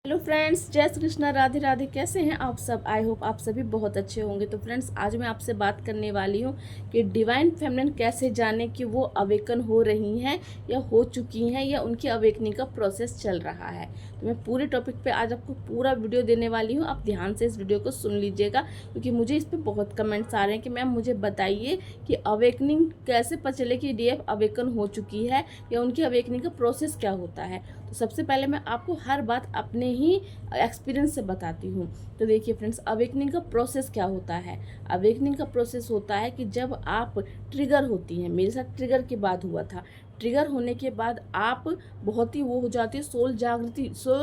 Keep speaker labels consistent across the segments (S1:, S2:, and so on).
S1: Hello friends, जय श्री कृष्णा, राधे राधे। कैसे हैं आप सब? आई होप आप सभी बहुत अच्छे होंगे। तो फ्रेंड्स, आज मैं आपसे बात करने वाली हूँ कि डिवाइन फेमिनिन कैसे जाने कि वो अवेकन हो रही हैं या हो चुकी हैं या उनकी अवेकनिंग का प्रोसेस चल रहा है। तो मैं पूरे टॉपिक पे आज आपको पूरा वीडियो देने वाली हूँ। आप ध्यान से इस वीडियो को सुन लीजिएगा, क्योंकि मुझे इस पर बहुत कमेंट्स आ रहे हैं कि मैम मुझे बताइए कि अवेकनिंग कैसे पता चले कि डीएफ अवेकन हो चुकी है या उनकी अवेकनिंग का प्रोसेस क्या होता है। तो सबसे पहले मैं आपको हर बात अपने ही एक्सपीरियंस से बताती हूँ। तो देखिए फ्रेंड्स, अवेकनिंग का प्रोसेस क्या होता है। अवेकनिंग का प्रोसेस होता है कि जब आप ट्रिगर होती हैं, मेरे साथ ट्रिगर के बाद हुआ था। ट्रिगर होने के बाद आप बहुत ही वो हो जाती है, सोल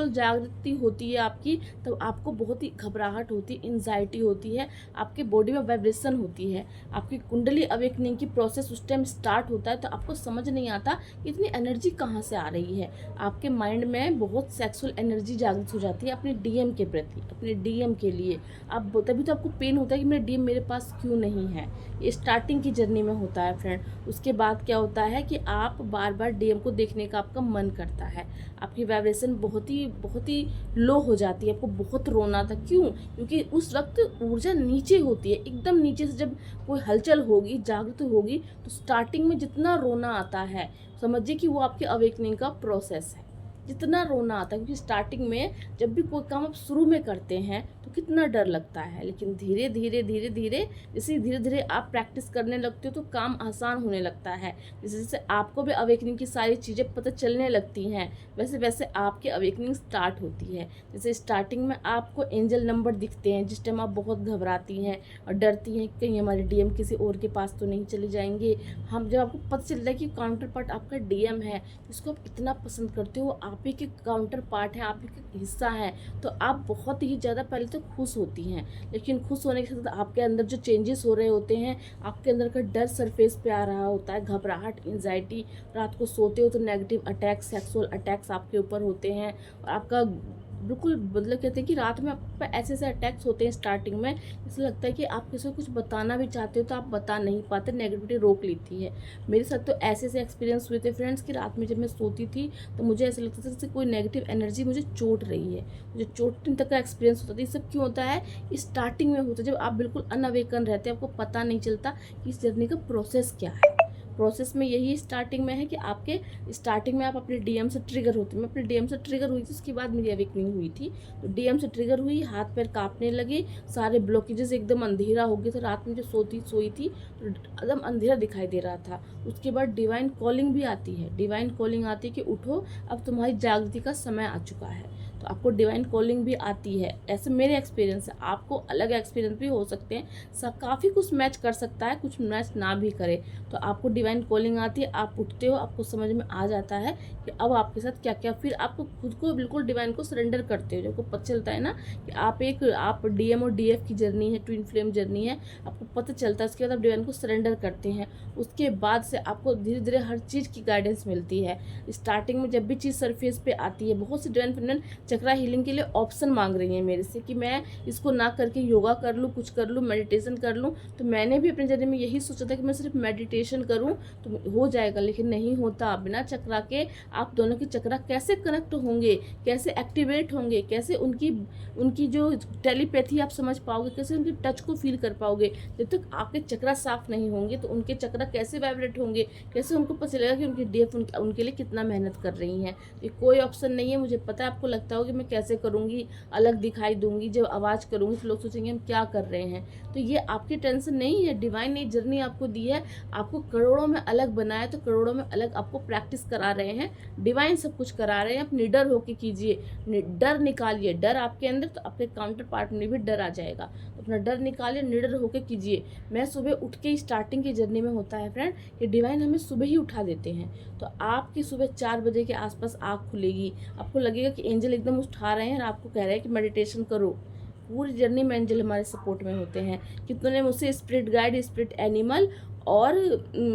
S1: जागृति होती है आपकी। तब आपको बहुत ही घबराहट होती है, एंजाइटी होती है, आपके बॉडी में वाइब्रेशन होती है, आपकी कुंडली अवेकनिंग की प्रोसेस उस टाइम स्टार्ट होता है। तो आपको समझ नहीं आता कि इतनी एनर्जी कहाँ से आ रही है। आपके माइंड में बहुत सेक्सुअल एनर्जी जागृत हो जाती है अपने डीएम के प्रति, अपने डीएम के लिए। आप तभी तो आपको पेन होता है कि मेरा डीएम मेरे पास क्यों नहीं है। ये स्टार्टिंग की जर्नी में होता है फ्रेंड। उसके बाद क्या होता है कि आप बार बार डीएम को देखने का आपका मन करता है, आपकी वाइब्रेशन बहुत ही लो हो जाती है, आपको बहुत रोना था। क्यों? क्योंकि उस वक्त ऊर्जा नीचे होती है, एकदम नीचे से जब कोई हलचल होगी, जागृत होगी, तो स्टार्टिंग में जितना रोना आता है, समझिए कि वो आपके अवेकनिंग का प्रोसेस है। जितना रोना आता है, क्योंकि स्टार्टिंग में जब भी कोई काम आप शुरू में करते हैं तो कितना डर लगता है, लेकिन धीरे धीरे धीरे धीरे जैसे धीरे धीरे आप प्रैक्टिस करने लगते हो तो काम आसान होने लगता है। जैसे जैसे आपको भी अवेकनिंग की सारी चीज़ें पता चलने लगती हैं, वैसे वैसे आपकी अवेकनिंग स्टार्ट होती है। जैसे स्टार्टिंग में आपको एंजल नंबर दिखते हैं, जिस टाइम आप बहुत घबराती हैं और डरती हैं कहीं हमारे डीएम किसी और के पास तो नहीं चले जाएंगे। हम जब आपको पता चलता है कि काउंटर पार्ट आपका डीएम है, जिसको आप इतना पसंद करते हो, आप ही के काउंटर पार्ट है, आप ही का हिस्सा है, तो आप बहुत ही ज़्यादा पहले तो खुश होती हैं। लेकिन खुश होने के साथ आपके अंदर जो चेंजेस हो रहे होते हैं, आपके अंदर का डर सरफेस पे आ रहा होता है, घबराहट, एंजाइटी। रात को सोते हो तो नेगेटिव अटैक्स, सेक्सुअल अटैक्स आपके ऊपर होते हैं, और आपका बिल्कुल मतलब कहते हैं कि रात में आप पे ऐसे ऐसे अटैक्स होते हैं स्टार्टिंग में, ऐसा लगता है कि आप किसी को कुछ बताना भी चाहते हो तो आप बता नहीं पाते, नेगेटिविटी रोक लेती है। मेरे साथ तो ऐसे ऐसे एक्सपीरियंस हुए थे फ्रेंड्स कि रात में जब मैं सोती थी तो मुझे ऐसा लगता था जैसे कोई नेगेटिव एनर्जी मुझे चोट रही है, मुझे चोटने तक का एक्सपीरियंस होता था। ये सब क्यों होता है? स्टार्टिंग में होता है, जब आप बिल्कुल अनअवेकन रहते हैं, आपको पता नहीं चलता कि इस जर्नी का प्रोसेस क्या है। प्रोसेस में यही स्टार्टिंग में है कि आपके स्टार्टिंग में आप अपने डीएम से ट्रिगर होते हैं। मैं अपने डीएम से ट्रिगर हुई थी, उसके बाद मेरी अवेकनिंग हुई थी। तो डीएम से ट्रिगर हुई, हाथ पैर कांपने लगे, सारे ब्लॉकेजेस, एकदम अंधेरा हो गया था। रात में जो सोई थी तो एकदम अंधेरा दिखाई दे रहा था। उसके बाद डिवाइन कॉलिंग भी आती है। डिवाइन कॉलिंग आती है कि उठो, अब तुम्हारी जागृति का समय आ चुका है। तो आपको डिवाइन कॉलिंग भी आती है। ऐसे मेरे एक्सपीरियंस है, आपको अलग एक्सपीरियंस भी हो सकते हैं। सब काफ़ी कुछ मैच कर सकता है, कुछ मैच ना भी करे। तो आपको डिवाइन कॉलिंग आती है, आप उठते हो, आपको समझ में आ जाता है कि अब आपके साथ क्या क्या। फिर आपको खुद को बिल्कुल डिवाइन को सरेंडर करते हो, जब आपको पता चलता है ना कि आप डीएम और डीएफ की जर्नी है, ट्विन फ्लेम जर्नी है, आपको पता चलता है। उसके बाद आप डिवाइन को सरेंडर करते हैं। उसके बाद से आपको धीरे धीरे हर चीज़ की गाइडेंस मिलती है। स्टार्टिंग में जब भी चीज़ सरफेस पे आती है, बहुत सी डिवाइन फेमिनिन चक्रा हीलिंग के लिए ऑप्शन मांग रही है मेरे से कि मैं इसको ना करके योगा कर लूँ, कुछ कर लूँ, मेडिटेशन कर लूँ। तो मैंने भी अपने जर्नी में यही सोचा था कि मैं सिर्फ मेडिटेशन करूँ तो हो जाएगा, लेकिन नहीं होता। बिना चक्रा के आप दोनों के चक्रा कैसे कनेक्ट होंगे, कैसे एक्टिवेट होंगे, कैसे उनकी उनकी जो टेलीपैथी आप समझ पाओगे, कैसे उनके टच को फील कर पाओगे। जब तक आपके चक्रा साफ नहीं होंगे तो उनके चक्रा कैसे वाइब्रेट होंगे, कैसे उनको पता चलेगा कि उनकी डीएफ उनके लिए कितना मेहनत कर रही हैं। ये कोई ऑप्शन नहीं है। मुझे पता है आपको लगता होगा कि मैं कैसे करूँगी, अलग दिखाई दूंगी, जब आवाज़ करूँगी तो लोग सोचेंगे हम क्या कर रहे हैं। तो ये आपकी टेंशन नहीं है। डिवाइन ने जर्नी आपको दी है, आपको करोड़ों में अलग बनाया, तो करोड़ों में अलग आपको प्रैक्टिस करा रहे हैं। डिवाइन सब कुछ करा रहे हैं। आप निडर होके कीजिए, डर निकालिए। डर आपके अंदर, तो आपके काउंटर पार्ट में भी डर आ जाएगा। तो अपना डर निकालिए, निडर होके कीजिए। मैं सुबह उठ के स्टार्टिंग की जर्नी में होता है फ्रेंड कि डिवाइन हमें सुबह ही उठा देते हैं। तो आपकी सुबह 4 बजे के आसपास आँख खुलेगी, आपको लगेगा कि एंजल एकदम उठा रहे हैं और आपको कह रहे हैं कि मेडिटेशन करो। पूरी जर्नी में एंजल हमारे सपोर्ट में होते हैं। कितनों ने मुझसे स्पिरिट गाइड, स्पिरिट एनिमल और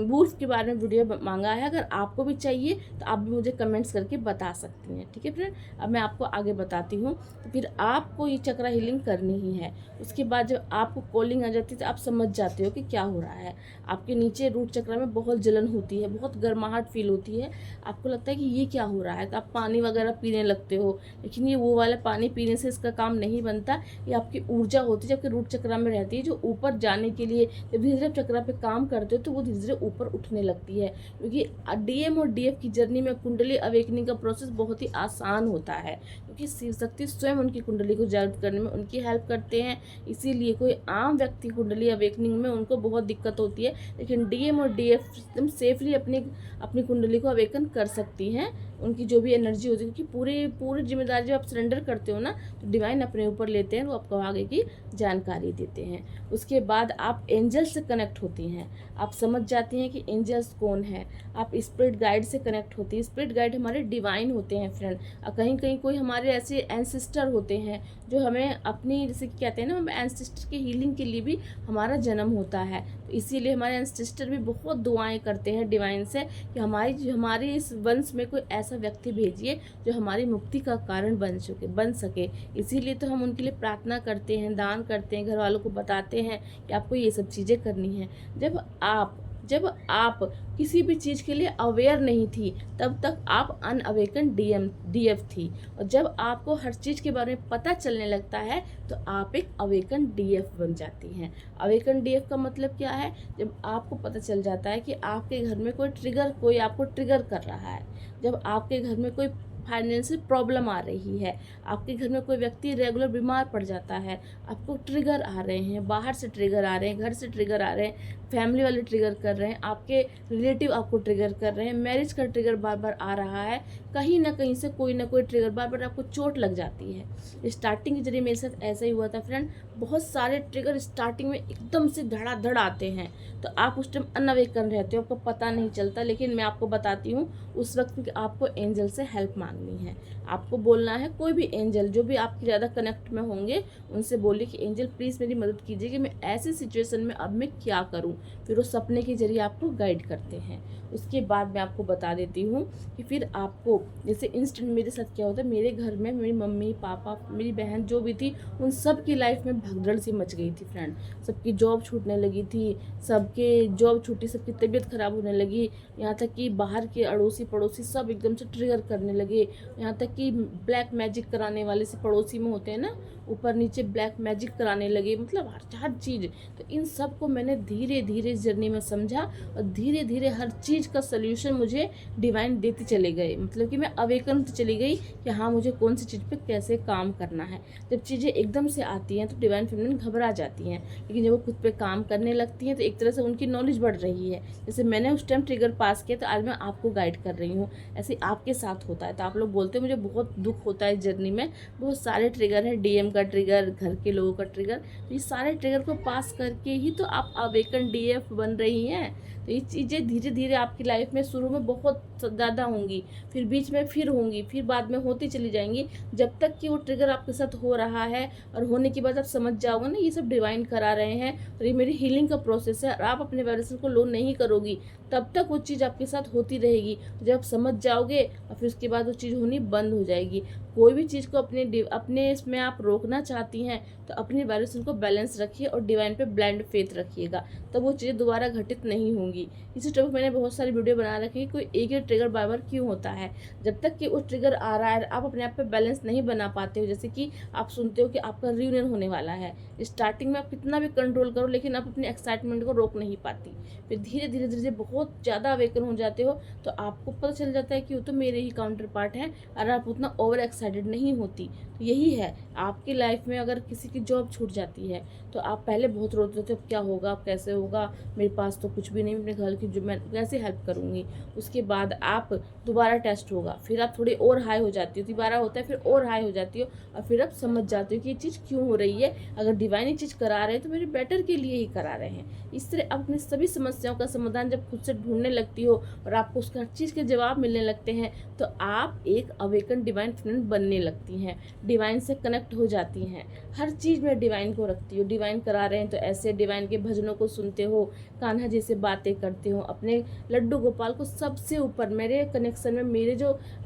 S1: वुल्फ के बारे में वीडियो मांगा है। अगर आपको भी चाहिए तो आप भी मुझे कमेंट्स करके बता सकती हैं, ठीक है फ्रेंड। अब मैं आपको आगे बताती हूँ। तो फिर आपको ये चक्रा हीलिंग करनी ही है। उसके बाद जब आपको कॉलिंग आ जाती है तो आप समझ जाते हो कि क्या हो रहा है। आपके नीचे रूट चक्र में बहुत जलन होती है, बहुत गर्माहट फील होती है, आपको लगता है कि ये क्या हो रहा है। तो आप पानी वगैरह पीने लगते हो, लेकिन ये वो वाला पानी पीने से इसका काम नहीं बनता। ये आपकी ऊर्जा होती है, जबकि रूट चक्र में रहती है, जो ऊपर जाने के लिए जब धीरे धीरे चक्र पे काम करते हो तो वो धीरे धीरे ऊपर उठने लगती है। क्योंकि डीएम और डीएफ की जर्नी में कुंडली अवेकनिंग का प्रोसेस बहुत ही आसान होता है, क्योंकि शिव शक्ति स्वयं उनकी कुंडली को जागृत करने में उनकी हेल्प करते हैं। इसीलिए कोई आम व्यक्ति कुंडली अवेकनिंग में उनको बहुत दिक्कत होती है, लेकिन डीएम और डीएफ एकदम सेफली अपनी कुंडली को अवेकन कर सकती हैं। उनकी जो भी एनर्जी होती है, क्योंकि पूरी जिम्मेदारी जब आप सरेंडर करते हो ना, तो डिवाइन अपने ऊपर लेते हैं, वो आपको आगे की जानकारी देते हैं। उसके बाद आप एंजल्स से कनेक्ट होती हैं, आप समझ जाती हैं कि एंजल्स कौन है। आप स्पिरिट गाइड से कनेक्ट होती हैं। स्पिरिट गाइड हमारे डिवाइन होते हैं फ्रेंड। कहीं कहीं कोई हमारे ऐसे एंसेस्टर होते हैं जो हमें अपनी, जैसे कि कहते हैं ना, हम एंसेस्टर के हीलिंग के लिए भी हमारा जन्म होता है। तो इसीलिए हमारे एंसेस्टर भी बहुत दुआएं करते हैं डिवाइन से कि हमारी इस वंश में कोई ऐसा व्यक्ति भेजिए जो हमारी मुक्ति का कारण बन सके। इसीलिए तो हम उनके लिए प्रार्थना करते हैं, दान करते हैं, घर वालों को बताते हैं कि आपको ये सब चीज़ें करनी है। जब आप किसी भी चीज़ के लिए अवेयर नहीं थी, तब तक आप अनअवेकन डीएफ थी। और जब आपको हर चीज़ के बारे में पता चलने लगता है तो आप एक अवेकन डीएफ बन जाती हैं। अवेकन डीएफ का मतलब क्या है? जब आपको पता चल जाता है कि आपके घर में कोई आपको ट्रिगर कर रहा है, जब आपके घर में कोई फाइनेंशियल प्रॉब्लम आ रही है, आपके घर में कोई व्यक्ति रेगुलर बीमार पड़ जाता है, आपको ट्रिगर आ रहे हैं, बाहर से ट्रिगर आ रहे हैं, घर से ट्रिगर आ रहे हैं, फैमिली वाले ट्रिगर कर रहे हैं, आपके रिलेटिव आपको ट्रिगर कर रहे हैं, मैरिज का ट्रिगर बार बार आ रहा है, कहीं ना कहीं से कोई ना कोई ट्रिगर, बार बार आपको चोट लग जाती है। स्टार्टिंग के जरिए मेरे साथ ऐसा ही हुआ था फ्रेंड। बहुत सारे ट्रिगर स्टार्टिंग में एकदम से धड़ाधड़ आते हैं, तो आप उस टाइम अनअवेकन रहते हो, आपको पता नहीं चलता। लेकिन मैं आपको बताती हूँ, उस वक्त आपको एंजल से हेल्प मांगनी है। आपको बोलना है, कोई भी एंजल जो भी आपके ज़्यादा कनेक्ट में होंगे उनसे बोलिए कि एंजल प्लीज़ मेरी मदद कीजिए कि मैं ऐसी सिचुएशन में अब मैं क्या करूं। फिर वो सपने के जरिए आपको गाइड करते हैं। उसके बाद मैं आपको बता देती हूँ कि फिर आपको, जैसे इंस्टेंट मेरे साथ क्या होता है, मेरे घर में मेरी मम्मी पापा मेरी बहन जो भी थी, उन सब की लाइफ में भगदड़ सी मच गई थी फ्रेंड। सबकी जॉब छूटने लगी थी, सबके जॉब छूटी, सबकी तबीयत खराब होने लगी। यहाँ तक कि बाहर के अड़ोसी पड़ोसी सब एकदम से ट्रिगर करने लगे। यहाँ तक कि ब्लैक मैजिक कराने वाले से पड़ोसी में होते हैं ना, ऊपर नीचे ब्लैक मैजिक कराने लगे, मतलब हर चीज़। तो इन सब को मैंने धीरे धीरे जर्नी में समझा और धीरे धीरे हर चीज़ का सल्यूशन मुझे डिवाइन देते चले गए। मतलब कि मैं अवेकन होती चली गई कि हाँ, मुझे कौन सी चीज़ पे कैसे काम करना है। जब चीज़ें एकदम से आती हैं तो डिवाइन फेमिनिन घबरा जाती हैं, लेकिन जब वो खुद पे काम करने लगती हैं तो एक तरह से उनकी नॉलेज बढ़ रही है। जैसे मैंने उस टाइम ट्रिगर पास किया तो आज मैं आपको गाइड कर रही हूँ, ऐसे आपके साथ होता है। तो आप लोग बोलते हैं मुझे बहुत दुख होता है इस जर्नी में, बहुत सारे ट्रिगर है, डीएम का ट्रिगर, घर के लोगों का ट्रिगर, तो ये सारे ट्रिगर को पास करके ही तो आप अवेकन डीएफ बन रही हैं। तो ये चीज़ें धीरे धीरे आपकी लाइफ में शुरू में बहुत ज़्यादा होंगी, फिर बीच में फिर होंगी, फिर बाद में होती चली जाएंगी, जब तक कि वो ट्रिगर आपके साथ हो रहा है। और होने के बाद आप समझ जाओगे ना, ये सब डिवाइन करा रहे हैं और ये मेरी हीलिंग का प्रोसेस है, और आप अपने वाइब्रेशन को लो नहीं करोगी तब तक वो चीज़ आपके साथ होती रहेगी। जब आप समझ जाओगे और फिर उसके बाद वो चीज़ होनी बंद हो जाएगी। कोई भी चीज़ को अपने इसमें आप रोकना चाहती हैं तो अपनी वाइब्रेशन को बैलेंस रखिए और डिवाइन पे ब्लाइंड फेथ रखिएगा, तब वो चीज़ें दोबारा घटित नहीं होंगी। इसी टॉपिक मैंने बहुत सारी वीडियो बना रखी है, कोई एक ही ट्रिगर बार बार क्यों होता है। जब तक कि वो ट्रिगर आ रहा है, आप अपने आप पे बैलेंस नहीं बना पाते हो। जैसे कि आप सुनते हो कि आपका रियूनियन होने वाला है, स्टार्टिंग में आप कितना भी कंट्रोल करो लेकिन आप अपने एक्साइटमेंट को रोक नहीं पाती। फिर धीरे धीरे धीरे बहुत ज़्यादा अवेकन हो जाते हो तो आपको पता चल जाता है कि वो तो मेरे ही काउंटर पार्ट हैं, और आप उतना ओवर एक्साइटेड नहीं होती। तो यही है आपकी लाइफ में, अगर किसी की जॉब छूट जाती है तो आप पहले बहुत रोते थे, क्या होगा, कैसे होगा, मेरे पास तो कुछ भी नहीं, अपने घर की जो मैं कैसे हेल्प करूँगी। उसके बाद आप दोबारा टेस्ट होगा, फिर आप थोड़ी और हाई हो जाती हो, दोबारा होता है फिर और हाई हो जाती हो, और फिर आप समझ जाते हो कि ये चीज़ क्यों हो रही है। अगर डिवाइन ये चीज़ करा रहे हैं तो मेरे बेटर के लिए ही करा रहे हैं। इस तरह अपनी सभी समस्याओं का समाधान जब खुद से ढूंढने लगती हो और आपको उसका हर चीज़ के जवाब मिलने लगते हैं, तो आप एक अवेकन डिवाइन फ्रेंड बनने लगती हैं, डिवाइन से कनेक्ट हो जाती हैं। हर चीज़ में डिवाइन को रखती हो। डिवाइन करा रहे हैं तो ऐसे डिवाइन के भजनों को सुनते हो, कान्हा जी से बातें करते हो, अपने लड्डू गोपाल को सबसे ऊपर मेरे कनेक्शन में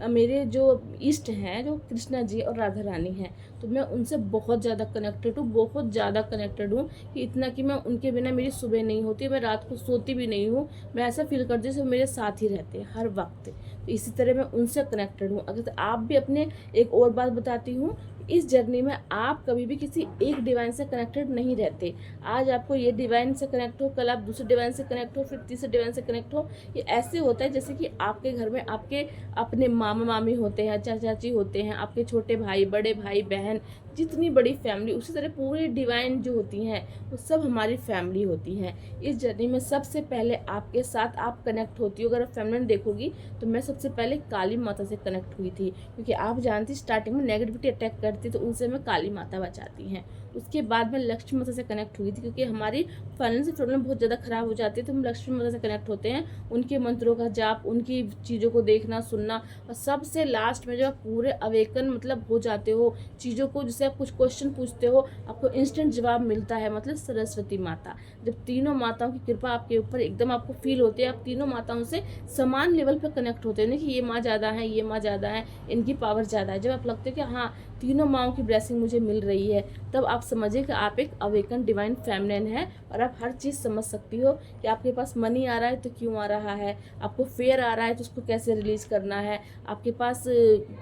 S1: मेरे जो इष्ट हैं, जो कृष्णा जी और राधा रानी हैं, तो मैं उनसे बहुत ज़्यादा कनेक्टेड हूँ, बहुत ज़्यादा कनेक्टेड हूँ कि इतना कि मैं उनके बिना मेरी सुबह नहीं होती, मैं रात को सोती भी नहीं हूँ। मैं ऐसा फील करती हूँ जैसे मेरे साथ ही रहते हैं हर वक्त। तो इसी तरह मैं उनसे कनेक्टेड हूँ। अगर आप भी अपने एक और बात बताती हूँ, इस जर्नी में आप कभी भी किसी एक डिवाइन से कनेक्टेड नहीं रहते। आज आपको ये डिवाइन से कनेक्ट हो, कल आप दूसरे डिवाइन से कनेक्ट हो, फिर तीसरे डिवाइन से कनेक्ट हो। ये ऐसे होता है जैसे कि आपके घर में आपके अपने मामा मामी होते हैं, चाचा चाची होते हैं, आपके छोटे भाई, बड़े भाई बहन, जितनी बड़ी फैमिली, उसी तरह पूरी डिवाइन जो होती हैं वो सब हमारी फैमिली होती हैं। इस जर्नी में सबसे पहले आपके साथ आप कनेक्ट होती हो। अगर आप फैमिली देखोगी तो मैं सबसे पहले काली माता से कनेक्ट हुई थी, क्योंकि आप जानती स्टार्टिंग में नेगेटिविटी अटैक करती तो उनसे मैं काली माता बचाती हैं। उसके बाद मैं लक्ष्मी माता से कनेक्ट हुई थी, क्योंकि हमारी फाइनेंशियल प्रॉब्लम बहुत ज़्यादा ख़राब हो जाती है, तो हम लक्ष्मी माता से कनेक्ट होते हैं। उनके मंत्रों का जाप, उनकी चीज़ों को देखना सुनना, और सबसे लास्ट में जब आप पूरे अवेकन मतलब हो जाते हो चीज़ों को, जैसे आप कुछ क्वेश्चन पूछते हो आपको इंस्टेंट जवाब मिलता है, मतलब सरस्वती माता। जब तीनों माताओं की कृपा आपके ऊपर एकदम आपको फील होती है, आप तीनों माताओं से समान लेवल पर कनेक्ट होते हैं, नहीं कि ये माँ ज़्यादा है, ये माँ ज़्यादा है, इनकी पावर ज़्यादा है। जब आप लगते हो कि हाँ तीनों माँओं की ब्लेसिंग मुझे मिल रही है, तब आप समझिए कि आप एक अवेकन डिवाइन फेमिनिन है, और आप हर चीज़ समझ सकती हो कि आपके पास मनी आ रहा है तो क्यों आ रहा है, आपको फेयर आ रहा है तो उसको कैसे रिलीज करना है, आपके पास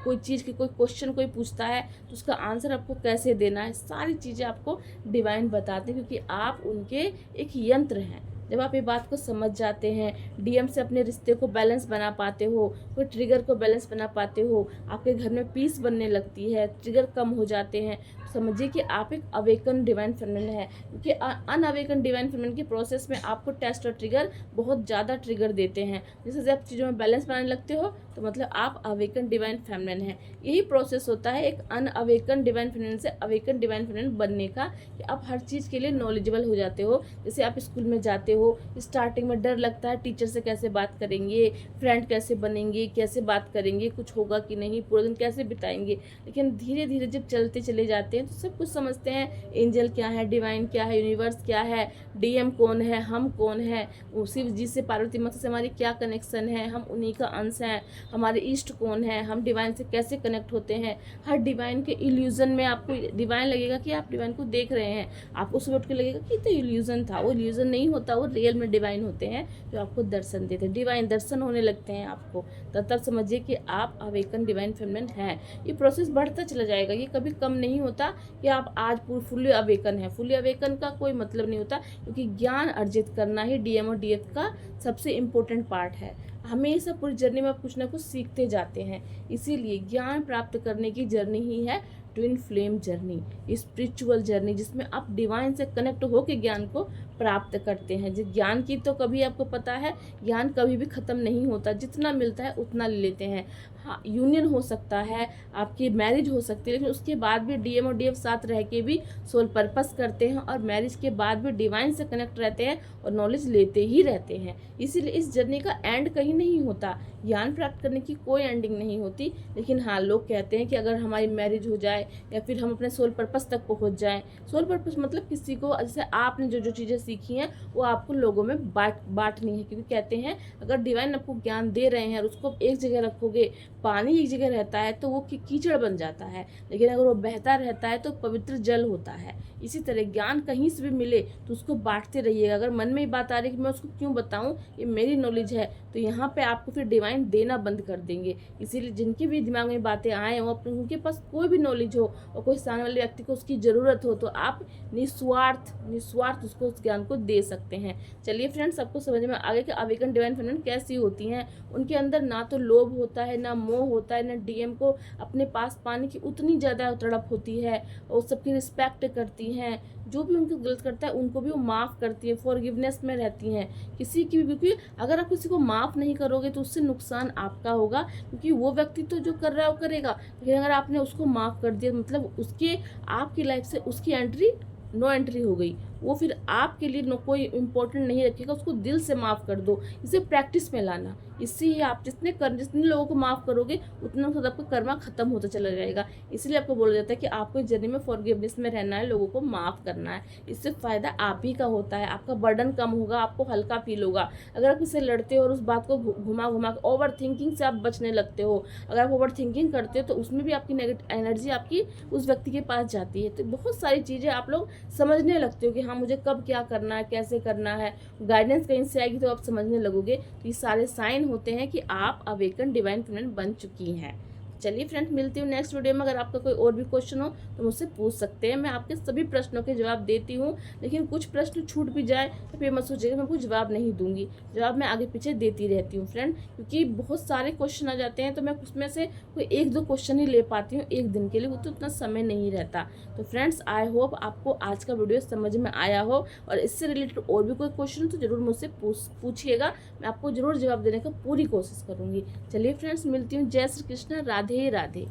S1: कोई चीज़ की कोई क्वेश्चन कोई पूछता है तो उसका आंसर आपको कैसे देना है, सारी चीज़ें आपको डिवाइन बताते हैं, क्योंकि आप उनके एक यंत्र हैं। जब आप ये बात को समझ जाते हैं, डीएम से अपने रिश्ते को बैलेंस बना पाते हो, कोई ट्रिगर को बैलेंस बना पाते हो, आपके घर में पीस बनने लगती है, ट्रिगर कम हो जाते हैं, समझिए कि आप एक अवेकन डिवाइन फेमिनिन है। क्योंकि अनअवेकन डिवाइन फेमिनिन के प्रोसेस में आपको टेस्ट और ट्रिगर बहुत ज़्यादा ट्रिगर देते हैं। जैसे आप चीज़ों में बैलेंस बनाने लगते हो तो मतलब आप अवेकन डिवाइन फेमिनिन है। यही प्रोसेस होता है एक अनअवेकन डिवाइन फेमिनिन से अवेकन डिवाइन फेमिनिन बनने का, कि आप हर चीज़ के लिए नॉलेजेबल हो जाते हो। जैसे आप स्कूल में जाते हो, स्टार्टिंग में डर लगता है टीचर से कैसे बात करेंगे, फ्रेंड कैसे बनेंगे, कैसे बात करेंगे, कुछ होगा कि नहीं, पूरा दिन कैसे बिताएंगे। लेकिन धीरे धीरे जब चलते चले जाते हैं तो सब कुछ समझते हैं। एंजल क्या है, डिवाइन क्या है, यूनिवर्स क्या है, डीएम कौन है, हम कौन है, शिव जी से पार्वती माता से हमारी क्या कनेक्शन है, हम उन्हीं का अंश हैं, हमारे ईस्ट कौन है, हम डिवाइन से कैसे कनेक्ट होते हैं। हर डिवाइन के इल्यूजन में आपको डिवाइन लगेगा कि आप डिवाइन को देख रहे हैं, आपको सुबह उठ के लगेगा कि तो इल्यूजन था, वो इल्यूजन नहीं होता, वो रियल में डिवाइन होते हैं जो आपको दर्शन देते हैं। डिवाइन दर्शन होने लगते हैं आपको, तब समझिए कि आप अवेकन डिवाइन फेमिनिन हैं। ये प्रोसेस बढ़ता चला जाएगा, ये कभी कम नहीं होता कि आप आज फुल्ली अवेकन है। फुल्ली अवेकन का कोई मतलब नहीं होता, क्योंकि ज्ञान अर्जित करना ही डीएम और डीएफ का सबसे इम्पोर्टेंट पार्ट है। हमेशा पूरी जर्नी में आप कुछ ना कुछ सीखते जाते हैं, इसीलिए ज्ञान प्राप्त करने की जर्नी ही है twin flame journey, spiritual journey, जिसमें आप डिवाइन से कनेक्ट होकर ज्ञान को प्राप्त करते हैं। जिस ज्ञान की तो कभी आपको पता है ज्ञान कभी भी ख़त्म नहीं होता, जितना मिलता है उतना ले लेते हैं। हाँ यूनियन हो सकता है, आपकी मैरिज हो सकती है, लेकिन उसके बाद भी डीएम और डीएफ साथ रह के भी सोल पर्पस करते हैं, और मैरिज के बाद भी डिवाइन से कनेक्ट रहते हैं और नॉलेज लेते ही रहते हैं। इसीलिए इस जर्नी का एंड कहीं नहीं होता, ज्ञान प्राप्त करने की कोई एंडिंग नहीं होती। लेकिन हाँ लोग कहते हैं कि अगर हमारी मैरिज हो जाए या फिर हम अपने सोल पर्पस तक पहुंच जाएं, सोल पर्पस मतलब किसी को, जैसे आपने जो जो चीज़ें सीखी हैं वो आपको लोगों में बांटनी है। क्योंकि कहते हैं अगर डिवाइन आपको ज्ञान दे रहे हैं और उसको एक जगह रखोगे, पानी एक जगह रहता है तो वो कीचड़ बन जाता है, लेकिन अगर वो बहता रहता है तो पवित्र जल होता है। इसी तरह ज्ञान कहीं से भी मिले तो उसको बांटते रहिएगा। अगर मन में ही बात आ रही है कि मैं उसको क्यों बताऊं, ये मेरी नॉलेज है, तो यहाँ पे आपको फिर डिवाइन देना बंद कर देंगे। इसीलिए जिनके भी दिमाग में बातें आए वो अपने, उनके पास कोई भी नॉलेज हो और कोई सामने वाले व्यक्ति को उसकी ज़रूरत हो, तो आप निस्वार्थ उसको उस ज्ञान को दे सकते हैं। चलिए फ्रेंड्स, सबको समझ में आ गया कि अवेकन डिवाइन फेमिनिन कैसी होती हैं। उनके अंदर ना तो लोभ होता है, ना मोह होता है, ना डीएम को अपने पास पाने की उतनी ज़्यादा तड़प होती है, और सबकी रिस्पेक्ट करती हैं, जो भी उनको गलत करता है उनको भी वो माफ़ करती है, फॉरगिवनेस में रहती हैं किसी की भी। क्योंकि अगर आप किसी को माफ़ नहीं करोगे तो उससे नुकसान आपका होगा, क्योंकि वो व्यक्ति तो जो कर रहा है वो करेगा, लेकिन अगर आपने उसको माफ़ कर दिया मतलब उसके आपकी लाइफ से उसकी एंट्री नो एंट्री हो गई, वो फिर आपके लिए नो कोई इम्पोर्टेंट नहीं रखेगा। उसको दिल से माफ़ कर दो, इसे प्रैक्टिस में लाना। इससे ही आप जितने लोगों को माफ़ करोगे उतना खुद आपका कर्मा खत्म होता चला जाएगा। इसलिए आपको बोला जाता है कि आपको इस जर्नी में फॉरगिवनेस में रहना है, लोगों को माफ़ करना है। इससे फ़ायदा आप ही का होता है, आपका बर्डन कम होगा, आपको हल्का फील होगा। अगर आप किसी लड़ते हो और उस बात को घुमा घुमा के ओवर थिंकिंग से आप बचने लगते हो, अगर आप ओवर थिंकिंग करते हो तो उसमें भी आपकी नेगेटिव एनर्जी आपकी उस व्यक्ति के पास जाती है। तो बहुत सारी चीज़ें आप लोग समझने लगते हो कि हाँ मुझे कब क्या करना है, कैसे करना है। गाइडेंस कहीं से आएगी तो आप समझने लगोगे। तो ये सारे साइन होते हैं कि आप अवेकन डिवाइन फीमेल बन चुकी हैं। चलिए फ्रेंड्स, मिलती हूँ नेक्स्ट वीडियो में। अगर आपका कोई और भी क्वेश्चन हो तो मुझसे पूछ सकते हैं, मैं आपके सभी प्रश्नों के जवाब देती हूँ। लेकिन कुछ प्रश्न छूट भी जाए तो फिर मत सोचिएगा मैं आपको जवाब नहीं दूंगी, जवाब मैं आगे पीछे देती रहती हूँ फ्रेंड, क्योंकि बहुत सारे क्वेश्चन आ जाते हैं तो मैं उसमें से कोई एक दो क्वेश्चन ही ले पाती हूँ एक दिन के लिए, वो तो उतना समय नहीं रहता। तो फ्रेंड्स, आई होप आपको आज का वीडियो समझ में आया हो, और इससे रिलेटेड और भी कोई क्वेश्चन तो जरूर मुझसे पूछिएगा, मैं आपको जरूर जवाब देने का पूरी कोशिश करूँगी। चलिए फ्रेंड्स, मिलती हूँ। जय श्री कृष्ण, राधे राधे।